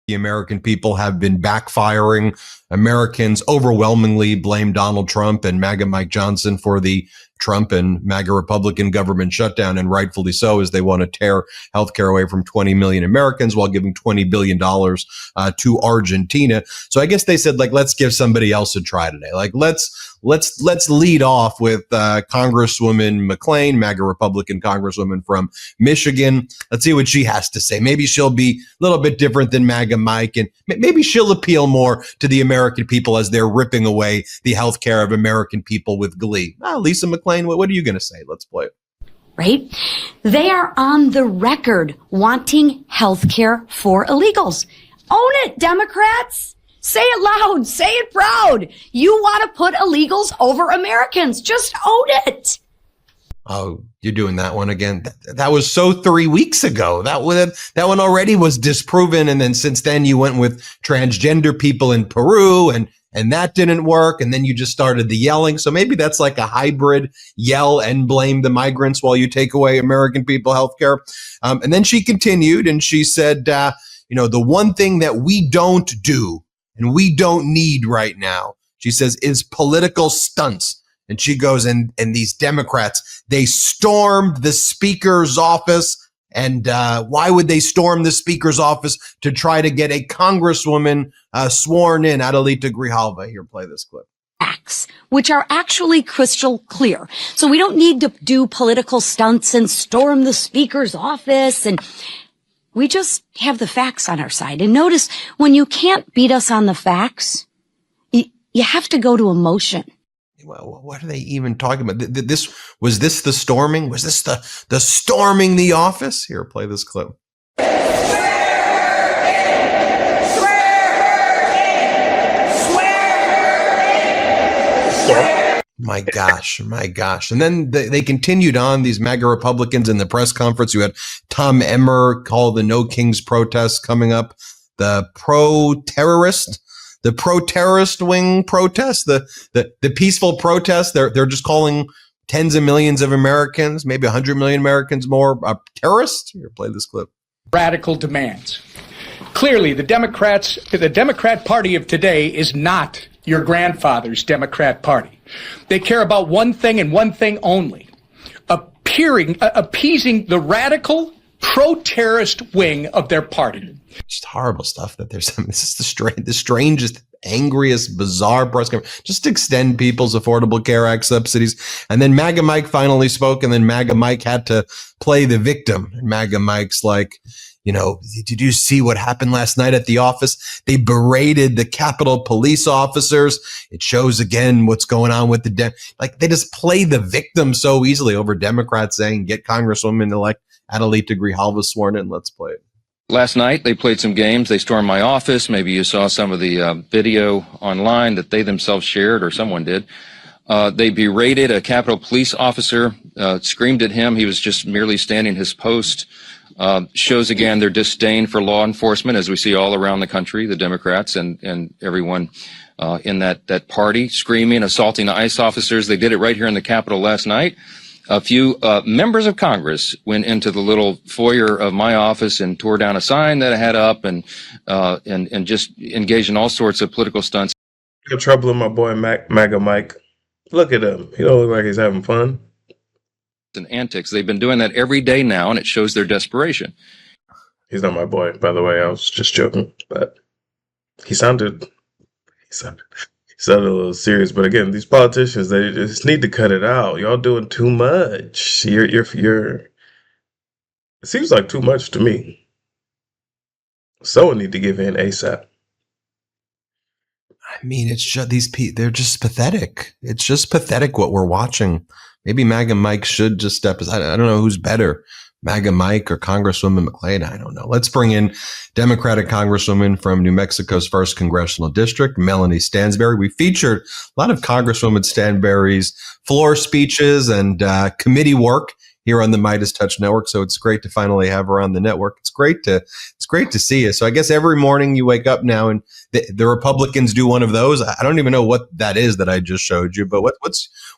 The American people have been backfiring. Americans overwhelmingly blame Donald Trump and MAGA Mike Johnson for the Trump and MAGA Republican government shutdown, and rightfully so, as they want to tear healthcare away from 20 million Americans while giving $20 billion to Argentina. So I guess they said, like, let's give somebody else a try today. Like, let's lead off with Congresswoman McClain, MAGA Republican Congresswoman from Michigan. Let's see what she has to say. Maybe she'll be a little bit different than MAGA Mike, and maybe she'll appeal more to the American people as they're ripping away the health care of American people with glee. Lisa McClain, what are you going to say? Let's play it. Right? They are on the record wanting health care for illegals. Own it, Democrats. Say it loud. Say it proud. You want to put illegals over Americans. Just own it. Oh, you're doing that one again. That was so 3 weeks ago. That one already was disproven. And then since then you went with transgender people in Peru and that didn't work. And then you just started the yelling. So maybe that's like a hybrid yell and blame the migrants while you take away American people healthcare. And then she continued and she said, the one thing that we don't do and we don't need right now, she says, is political stunts. And she goes, and these Democrats, they stormed the speaker's office. And why would they storm the speaker's office? To try to get a congresswoman sworn in. Adelita Grijalva. Here, play this clip. Facts, which are actually crystal clear. So we don't need to do political stunts and storm the speaker's office. And we just have the facts on our side. And notice, when you can't beat us on the facts, you have to go to emotion. Well, what are they even talking about? Was this the storming? Was this the storming the office? Here, play this clip. My gosh. And then they continued on, these MAGA Republicans in the press conference. You had Tom Emmer call the No Kings protest coming up, the pro-terrorist wing protest, the peaceful protest. They're just calling tens of millions of Americans, maybe 100 million Americans more, terrorists. Here, play this clip. Radical demands. Clearly, the Democrat Party of today is not your grandfather's Democrat Party. They care about one thing and one thing only: appeasing the radical pro-terrorist wing of their party. Just horrible stuff that they're saying. This is the strangest, angriest, bizarre press conference. Just extend people's Affordable Care Act subsidies. And then MAGA Mike finally spoke, and then MAGA Mike had to play the victim. And MAGA Mike's like, did you see what happened last night at the office? They berated the Capitol police officers. It shows again what's going on with they just play the victim so easily over Democrats saying, get Congresswoman-elect Adelita Grijalva sworn in. Let's play it. Last night, they played some games. They stormed my office. Maybe you saw some of the video online that they themselves shared, or someone did. They berated a Capitol police officer, screamed at him. He was just merely standing his post. Shows again their disdain for law enforcement, as we see all around the country, the Democrats and everyone in that party, screaming, assaulting ICE officers. They did it right here in the Capitol last night. A few members of Congress went into the little foyer of my office and tore down a sign that I had up and just engaged in all sorts of political stunts. Got trouble in my boy MAGA Mike. Look at him. He don't look like he's having fun. And antics. They've been doing that every day now, and it shows their desperation. He's not my boy, by the way. I was just joking, but he sounded a little serious. But again, these politicians, they just need to cut it out. Y'all doing too much. It seems like too much to me. Someone need to give in ASAP. I mean, it's just they're just pathetic. It's just pathetic what we're watching. Maybe MAGA Mike should just step aside. I don't know who's better, MAGA Mike or Congresswoman McClain. I don't know. Let's bring in Democratic Congresswoman from New Mexico's 1st Congressional District, Melanie Stansbury. We featured a lot of Congresswoman Stansbury's floor speeches and committee work here on the Midas Touch Network. So it's great to finally have her on the network. It's great to see you. So I guess every morning you wake up now and the Republicans do one of those. I don't even know what that is that I just showed you, but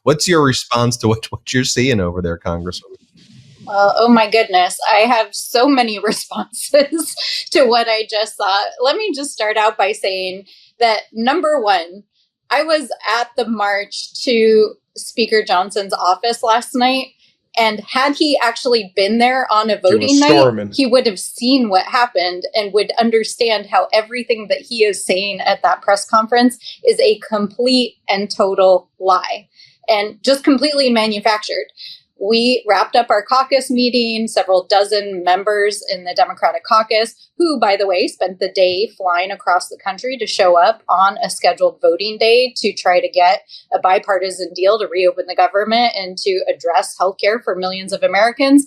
what's your response to what you're seeing over there, Congresswoman? Well, oh my goodness. I have so many responses to what I just saw. Let me just start out by saying that number one, I was at the march to Speaker Johnson's office last night. And had he actually been there on a voting night, he would have seen what happened and would understand how everything that he is saying at that press conference is a complete and total lie and just completely manufactured. We wrapped up our caucus meeting, several dozen members in the Democratic caucus, who, by the way, spent the day flying across the country to show up on a scheduled voting day to try to get a bipartisan deal to reopen the government and to address healthcare for millions of Americans,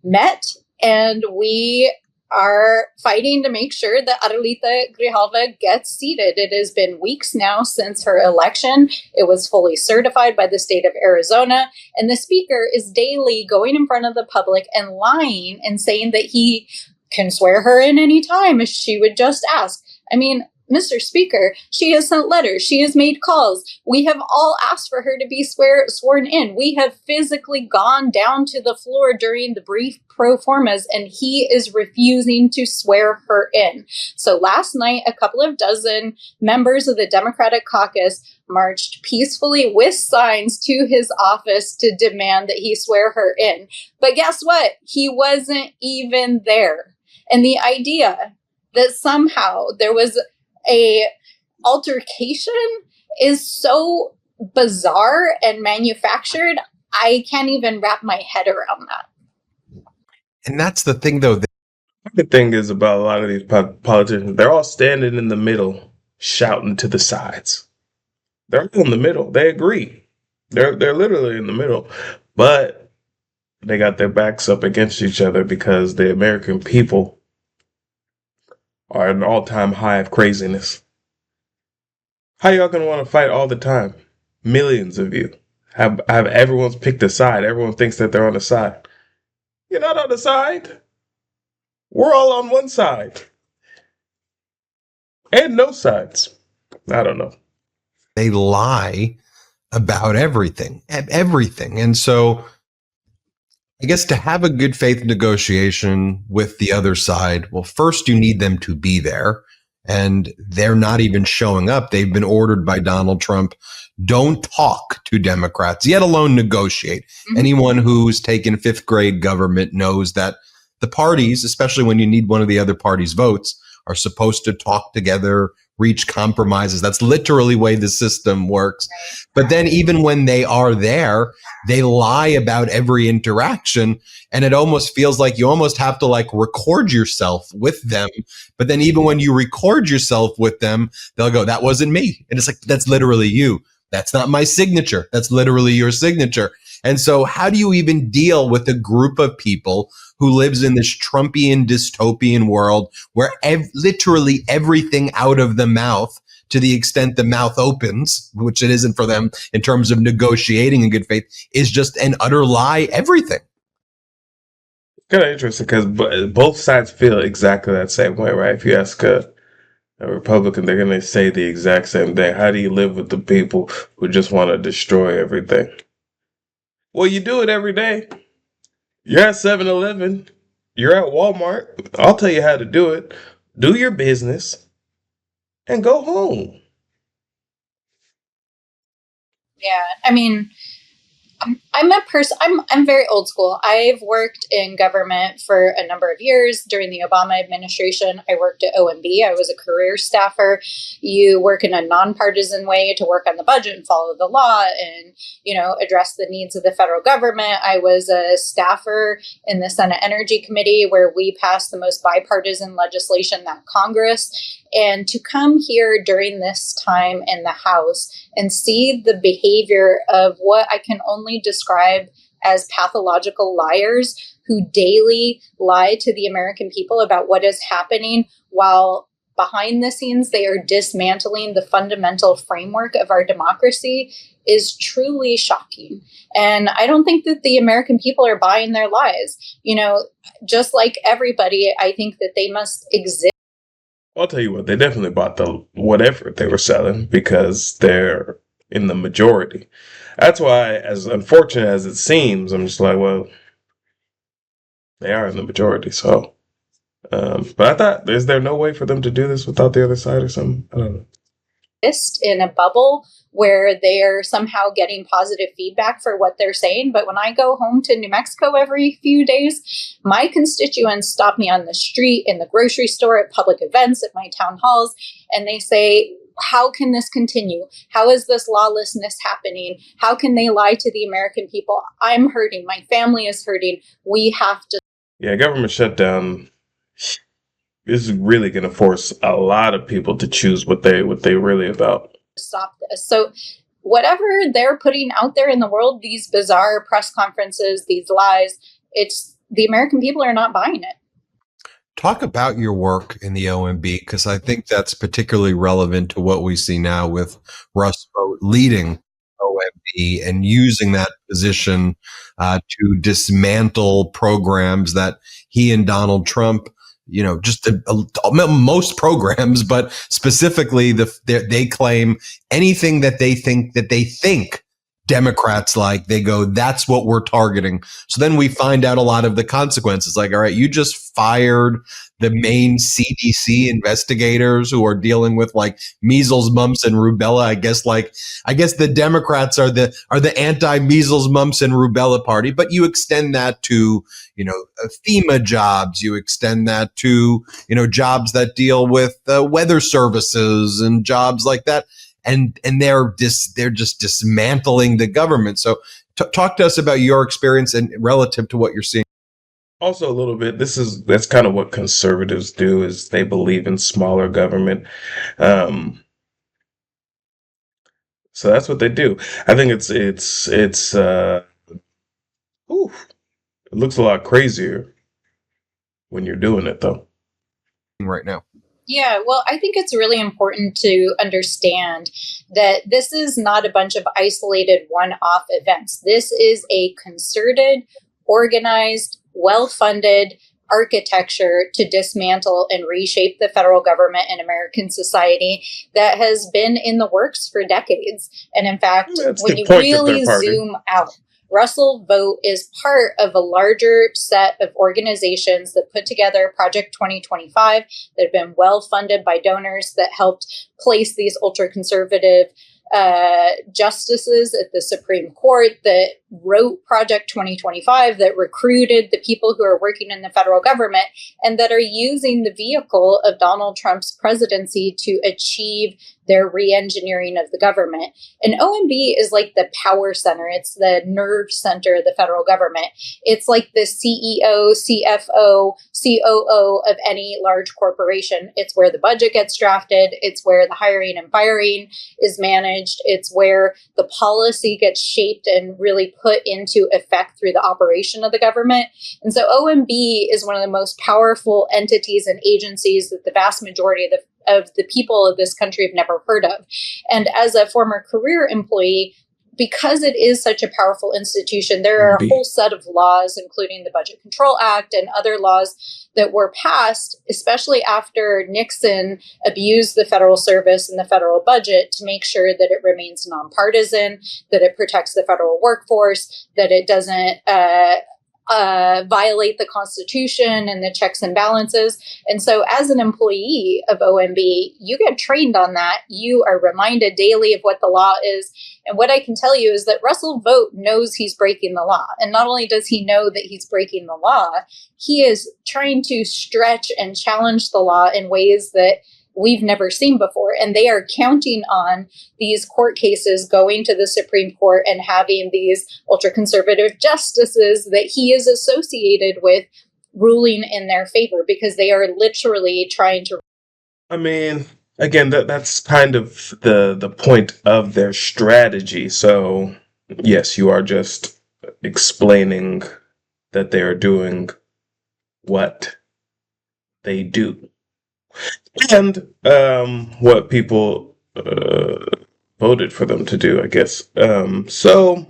met, and we are fighting to make sure that Adelita Grijalva gets seated. It has been weeks now since her election. It was fully certified by the state of Arizona. And the speaker is daily going in front of the public and lying and saying that he can swear her in any time if she would just ask. I mean, Mr. Speaker, she has sent letters. She has made calls. We have all asked for her to be sworn in. We have physically gone down to the floor during the brief pro formas, and he is refusing to swear her in. So last night, a couple of dozen members of the Democratic caucus marched peacefully with signs to his office to demand that he swear her in. But guess what? He wasn't even there. And the idea that somehow there was a altercation is so bizarre and manufactured. I can't even wrap my head around that. And that's the thing, though. The thing is about a lot of these politicians, they're all standing in the middle, shouting to the sides. They're in the middle. They agree. They're literally in the middle, but they got their backs up against each other because the American people are at an all-time high of craziness. How y'all gonna want to fight all the time? Millions of you have everyone's picked a side. Everyone thinks that they're on the side. You're not on the side. We're all on one side. And no sides. I don't know. They lie about everything. And so I guess to have a good faith negotiation with the other side, well, first you need them to be there, and they're not even showing up. They've been ordered by Donald Trump. Don't talk to Democrats, yet alone negotiate. Mm-hmm. Anyone who's taken fifth grade government knows that the parties, especially when you need one of the other party's votes, are supposed to talk together, reach compromises. That's literally the way the system works. But then even when they are there, they lie about every interaction. And it almost feels like you almost have to like record yourself with them. But then even when you record yourself with them, they'll go, that wasn't me. And it's like, that's literally you. That's not my signature. That's literally your signature. And so how do you even deal with a group of people who lives in this Trumpian dystopian world where literally everything out of the mouth, to the extent the mouth opens, which it isn't for them in terms of negotiating in good faith, is just an utter lie, everything? Kind of interesting because both sides feel exactly that same way, right? If you ask a Republican, they're going to say the exact same thing. How do you live with the people who just want to destroy everything? Well, you do it every day. You're at 7-Eleven. You're at Walmart. I'll tell you how to do it. Do your business and go home. Yeah, I mean, I'm very old school. I've worked in government for a number of years. During the Obama administration, I worked at OMB. I was a career staffer. You work in a nonpartisan way to work on the budget and follow the law and, address the needs of the federal government. I was a staffer in the Senate Energy Committee where we passed the most bipartisan legislation in that Congress. And to come here during this time in the House and see the behavior of what I can only describe as pathological liars who daily lie to the American people about what is happening while behind the scenes they are dismantling the fundamental framework of our democracy is truly shocking. And I don't think that the American people are buying their lies. Just like everybody, I think that they must exist. I'll tell you what, they definitely bought the whatever they were selling because they're in the majority. That's why, as unfortunate as it seems, I'm just like, well, They are in the majority, so. But I thought, is there no way for them to do this without the other side or something? I don't know. In a bubble where they're somehow getting positive feedback for what they're saying. But when I go home to New Mexico every few days, my constituents stop me on the street, in the grocery store, at public events, at my town halls, and they say, how can this continue? How is this lawlessness happening? How can they lie to the American people? I'm hurting. My family is hurting. We have to. Yeah, government shutdown is really going to force a lot of people to choose what they really about. Stop this. So whatever they're putting out there in the world, these bizarre press conferences, these lies, it's the American people are not buying it. Talk about your work in the OMB, because I think that's particularly relevant to what we see now with Russ Vogt leading OMB and using that position to dismantle programs that he and Donald Trump, most programs, but specifically they claim anything that they think Democrats like, they go, that's what we're targeting. So then we find out a lot of the consequences. Like, all right, you just fired the main CDC investigators who are dealing with like measles, mumps, and rubella. I guess the Democrats are the anti-measles, mumps, and rubella party, but you extend that to, FEMA jobs. You extend that to, jobs that deal with weather services and jobs like that. And they're just dismantling the government. So talk to us about your experience and relative to what you're seeing. Also, a little bit, that's kind of what conservatives do, is they believe in smaller government. So that's what they do. I think it looks a lot crazier when you're doing it, though. Right now. Yeah, well, I think it's really important to understand that this is not a bunch of isolated one-off events. This is a concerted, organized, well-funded architecture to dismantle and reshape the federal government and American society that has been in the works for decades. And in fact, when you really zoom out, Russell Vogt is part of a larger set of organizations that put together Project 2025 that have been well funded by donors that helped place these ultra-conservative justices at the Supreme Court, that wrote Project 2025, that recruited the people who are working in the federal government, and that are using the vehicle of Donald Trump's presidency to achieve their re-engineering of the government. And OMB is like the power center. It's the nerve center of the federal government. It's like the CEO, CFO, COO of any large corporation. It's where the budget gets drafted. It's where the hiring and firing is managed. It's where the policy gets shaped and really put into effect through the operation of the government. And so OMB is one of the most powerful entities and agencies that the vast majority of the people of this country have never heard of. And as a former career employee, because it is such a powerful institution, there are a whole set of laws, including the Budget Control Act and other laws that were passed, especially after Nixon abused the federal service and the federal budget, to make sure that it remains nonpartisan, that it protects the federal workforce, that it doesn't violate the Constitution and the checks and balances. And so as an employee of OMB, you get trained on that. You are reminded daily of what the law is. And what I can tell you is that Russell Vogt knows he's breaking the law. And not only does he know that he's breaking the law, he is trying to stretch and challenge the law in ways that we've never seen before. And they are counting on these court cases going to the Supreme Court and having these ultra-conservative justices that he is associated with ruling in their favor, because they are literally trying to. I mean, again, that's kind of the point of their strategy. So, yes, you are just explaining that they are doing what they do. And what people voted for them to do, I guess. But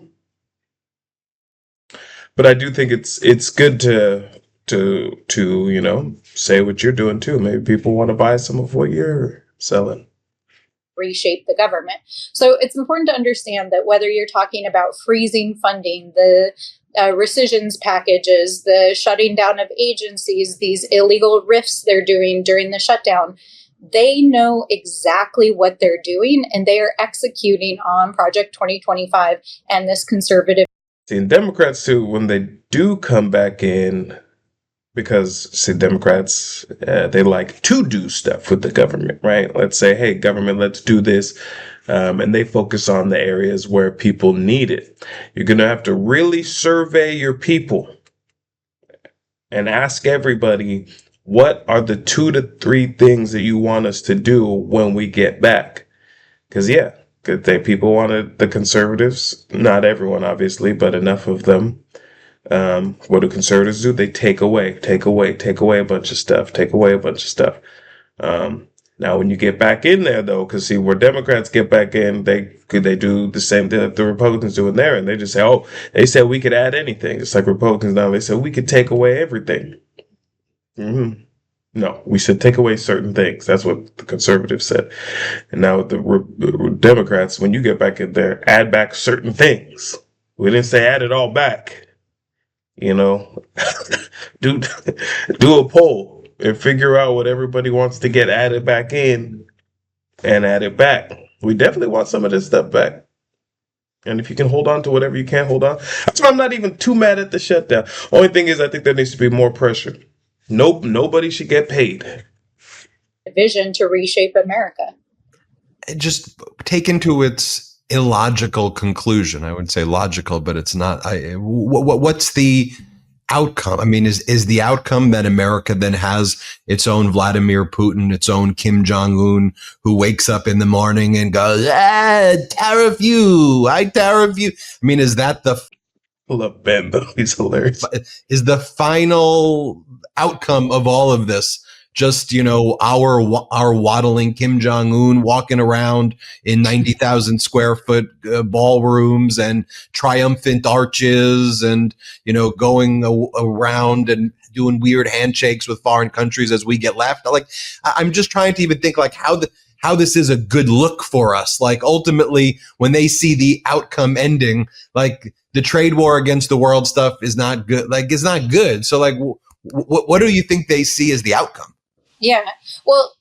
I do think it's good to say what you're doing too. Maybe people want to buy some of what you're selling. reshape the government. So it's important to understand that whether you're talking about freezing funding, the rescissions packages, the shutting down of agencies, these illegal rifts they're doing during the shutdown, they know exactly what they're doing, and they are executing on Project 2025 and this conservative. See, Democrats too, when they do come back in, because see, Democrats, they like to do stuff with the government, right? Let's say, hey, government, let's do this. And they focus on the areas where people need it. You're going to have to really survey your people and ask everybody, what are the 2 to 3 things that you want us to do when we get back? Because, yeah, people wanted the conservatives, not everyone, obviously, but enough of them. What do conservatives do? They take away a bunch of stuff, now, when you get back in there, though, because see, where Democrats get back in, they do the same thing that the Republicans do in there, and they just say, oh, they said we could add anything. It's like Republicans now, they said we could take away everything. No, we should take away certain things. That's what the conservatives said. And now with the Democrats, when you get back in there, add back certain things. We didn't say add it all back. You know, do a poll and figure out what everybody wants to get added back in and add it back. We definitely want some of this stuff back. And if you can hold on to whatever you can hold on. That's why I'm not even too mad at the shutdown. Only thing is, I think there needs to be more pressure. Nope, nobody should get paid. Vision to reshape America. Just taken to its illogical conclusion. I would say logical, but it's not. What's the outcome? I mean, is the outcome that America then has its own Vladimir Putin, its own Kim Jong-un, who wakes up in the morning and goes, tariff you, I tariff you. I mean, is that the... I love Ben, though. He's hilarious. Is the final outcome of all of this just, our waddling Kim Jong-un walking around in 90,000 square foot ballrooms and triumphant arches and, going around and doing weird handshakes with foreign countries as we get laughed at? Like, I'm just trying to even think like how this is a good look for us. Like, ultimately, when they see the outcome ending, like the trade war against the world stuff is not good. Like, it's not good. So like, what do you think they see as the outcome? Yeah. Well,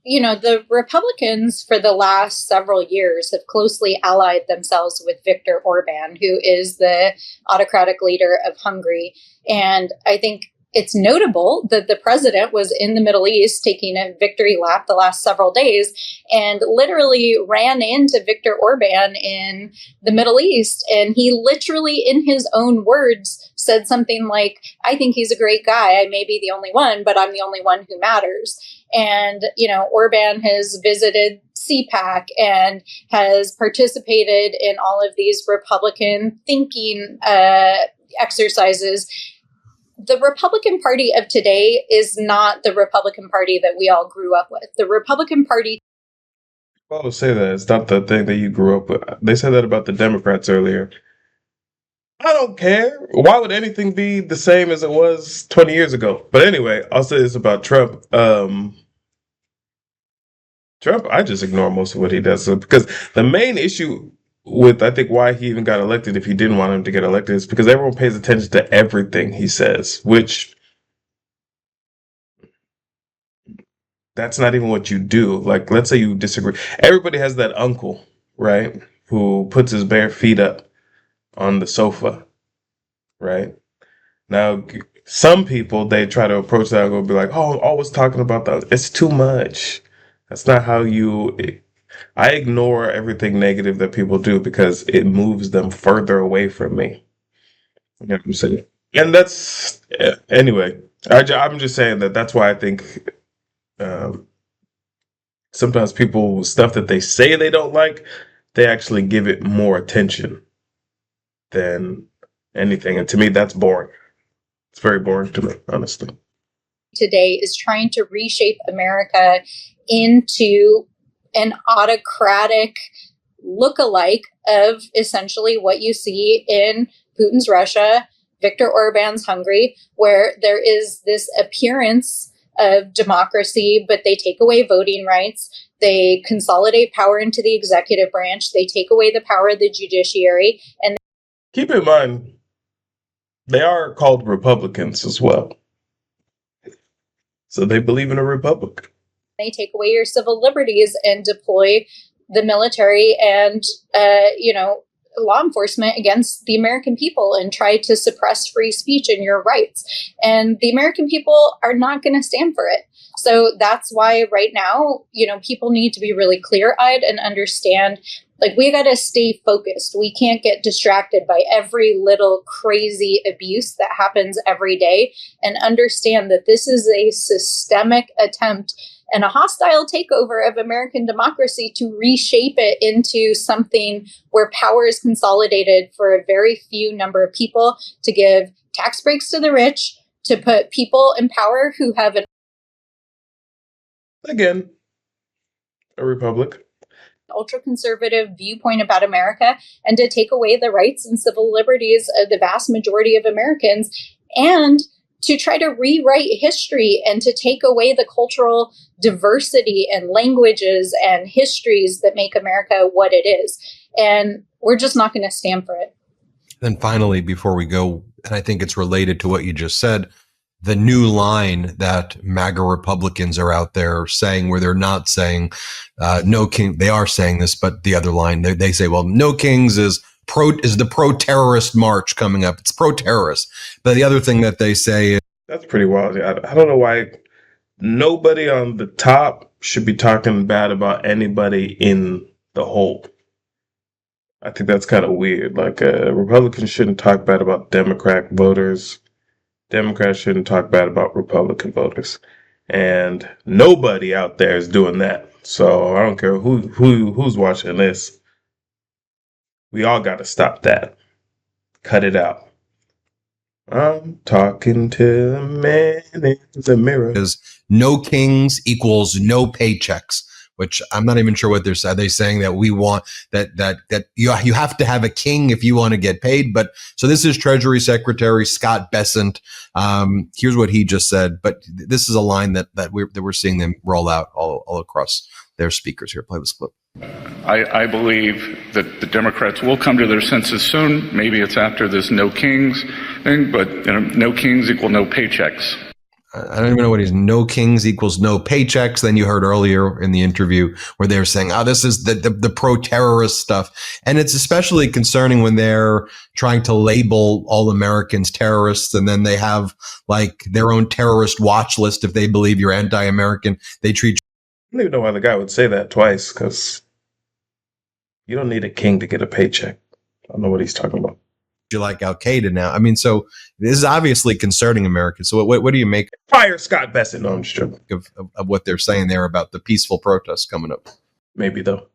the Republicans for the last several years have closely allied themselves with Viktor Orban, who is the autocratic leader of Hungary. And I think it's notable that the president was in the Middle East taking a victory lap the last several days and literally ran into Viktor Orban in the Middle East. And he literally, in his own words, said something like, I think he's a great guy. I may be the only one, but I'm the only one who matters. And, Orban has visited CPAC and has participated in all of these Republican thinking exercises. The Republican Party of today is not the Republican Party that we all grew up with. The Republican Party... Well, say that. It's not the thing that you grew up with. They said that about the Democrats earlier. I don't care. Why would anything be the same as it was 20 years ago? But anyway, I'll say this about Trump. Trump, I just ignore most of what he does. Because the main issue with, I think, why he even got elected, if he didn't want him to get elected, is because everyone pays attention to everything he says, which that's not even what you do. Like, let's say you disagree. Everybody has that uncle, right, who puts his bare feet up on the sofa, right? Now, some people, they try to approach that and go be like, oh, I'm always talking about that. It's too much. That's not how I ignore everything negative that people do because it moves them further away from me. You know what I'm saying? And that's, anyway, I'm just saying that's why I think sometimes people, stuff that they say they don't like, they actually give it more attention than anything. And to me, that's boring. It's very boring to me, honestly. Today is trying to reshape America into an autocratic lookalike of essentially what you see in Putin's Russia, Viktor Orban's Hungary, where there is this appearance of democracy, but they take away voting rights. They consolidate power into the executive branch. They take away the power of the judiciary. And keep in mind, they are called Republicans as well. So they believe in a republic. They take away your civil liberties and deploy the military and, law enforcement against the American people and try to suppress free speech and your rights. And the American people are not going to stand for it. So that's why right now, people need to be really clear-eyed and understand, like, we got to stay focused. We can't get distracted by every little crazy abuse that happens every day, and understand that this is a systemic attempt and a hostile takeover of American democracy to reshape it into something where power is consolidated for a very few number of people, to give tax breaks to the rich, to put people in power who have an Again, a republic. ultra-conservative viewpoint about America, and to take away the rights and civil liberties of the vast majority of Americans, and to try to rewrite history and to take away the cultural diversity and languages and histories that make America what it is. And we're just not going to stand for it. Then finally, before we go, and I think it's related to what you just said, the new line that MAGA Republicans are out there saying, where they're not saying no king, they are saying this, but the other line, they say, well, no kings is the pro-terrorist march coming up. It's pro-terrorist. But the other thing that they say is, that's pretty wild. I don't know why nobody on the top should be talking bad about anybody in the whole. I think that's kind of weird. Like, Republicans shouldn't talk bad about Democrat voters. Democrats shouldn't talk bad about Republican voters. And nobody out there is doing that. So I don't care who's watching this. We all got to stop that. Cut it out. I'm talking to the man in the mirror. is no kings equals no paychecks, which I'm not even sure what they're saying. Are they saying that we want that you have to have a king if you want to get paid? But so this is Treasury Secretary Scott Bessent. Here's what he just said. But this is a line that we're seeing them roll out all across their speakers here. Play this clip. I believe that the Democrats will come to their senses soon. Maybe it's after this no kings thing, but no kings equal no paychecks. I don't even know what he's no kings equals no paychecks. Then you heard earlier in the interview where they were saying, oh, this is the pro-terrorist stuff. And it's especially concerning when they're trying to label all Americans terrorists, and then they have like their own terrorist watch list. If they believe you're anti-American, they treat I don't even know why the guy would say that twice, because you don't need a king to get a paycheck. I don't know what he's talking about. you like Al Qaeda now. I mean, so this is obviously concerning Americans. So what do you make Fire Scott Bessent. No, I'm just joking. of what they're saying there about the peaceful protests coming up? Maybe, though.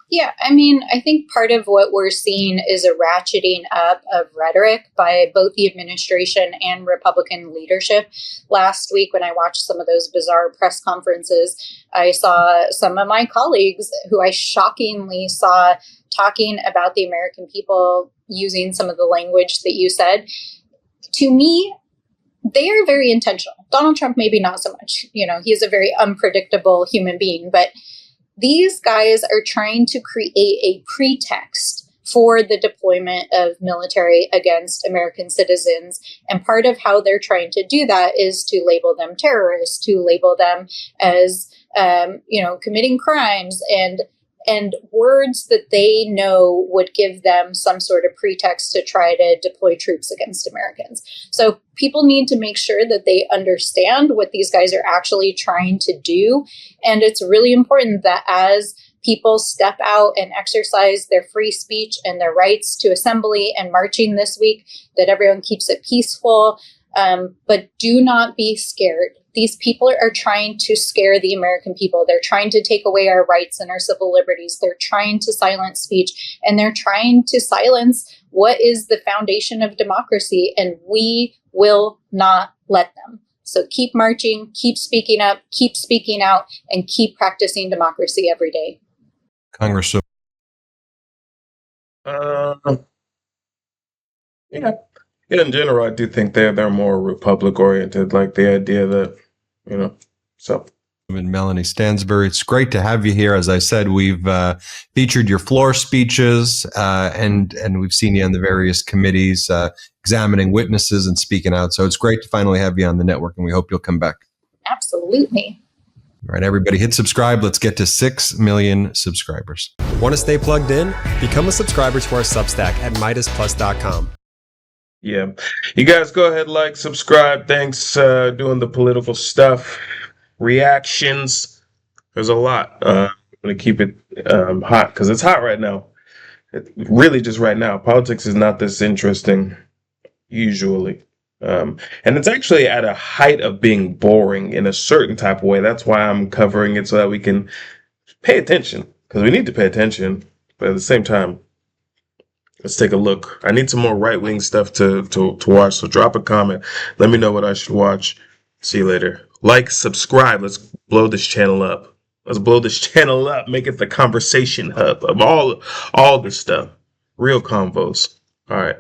Yeah, I mean, I think part of what we're seeing is a ratcheting up of rhetoric by both the administration and Republican leadership. Last week, when I watched some of those bizarre press conferences, I saw some of my colleagues who I shockingly saw talking about the American people using some of the language that you said. To me, they are very intentional. Donald Trump, maybe not so much. You know, he is a very unpredictable human being, but these guys are trying to create a pretext for the deployment of military against American citizens. And part of how they're trying to do that is to label them terrorists, to label them as, committing crimes and words that they know would give them some sort of pretext to try to deploy troops against Americans. So people need to make sure that they understand what these guys are actually trying to do. And it's really important that as people step out and exercise their free speech and their rights to assembly and marching this week, that everyone keeps it peaceful, but do not be scared. These people are trying to scare the American people. They're trying to take away our rights and our civil liberties. They're trying to silence speech, and they're trying to silence what is the foundation of democracy, and we will not let them. So keep marching, keep speaking up, keep speaking out, and keep practicing democracy every day. Congressman. Yeah. In general, I do think they're more Republic oriented. Like the idea that you know. So. And Melanie Stansbury, it's great to have you here. As I said, we've featured your floor speeches, and we've seen you on the various committees, examining witnesses and speaking out. So it's great to finally have you on the network, and we hope you'll come back. Absolutely. All right, everybody, hit subscribe. Let's get to 6 million subscribers. Want to stay plugged in? Become a subscriber to our Substack at MidasPlus.com. Yeah, you guys go ahead, like, subscribe. Thanks, doing the political stuff. Reactions. There's a lot. I'm gonna keep it hot because it's hot right now. Really, just right now. Politics is not this interesting usually, and it's actually at a height of being boring in a certain type of way. That's why I'm covering it so that we can pay attention, because we need to pay attention. But at the same time, let's take a look. I need some more right-wing stuff to watch. So drop a comment. Let me know what I should watch. See you later. Like, subscribe. Let's blow this channel up. Let's blow this channel up. Make it the conversation hub of all this stuff. Real convos. All right.